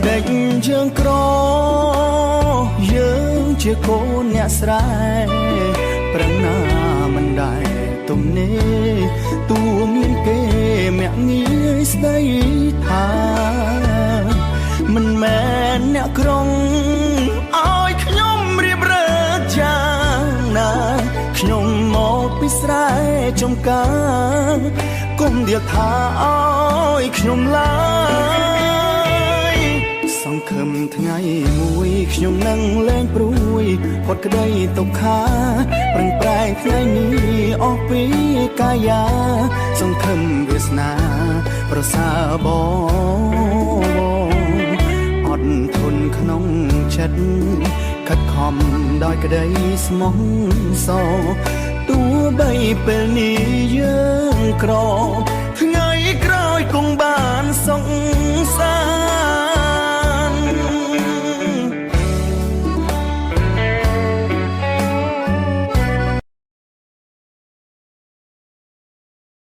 เด็กយើងក្រយើងជាកូនអ្នកស្រែប្រឹងណាមិនដែរទំនេរទួមានគេមាក់ងាយស្ដីថាមិនមែនអ្នកក្រុងឲ្យខ្ញុំរៀបរើយ៉ាងណាខ្ញុំមកពីស្រែចំការគុំដៀលថាឲ្យខ្ញុំឡើយសង្ឃឹមថ្ងៃមួយខ្ញុំនឹងលែងព្រួយផុតក្តីទុក្ខាប្រឹងប្រែងថ្ងៃនេះអស់ពីកាយាសង្ឃឹមវាសនាប្រសើរបងអត់ធន់ក្នុងចិត្តខិតខំដោយក្តីស្មោះសរទោះបីពេលនេះយើងក្រថ្ងៃក្រោយគង់បានសុខ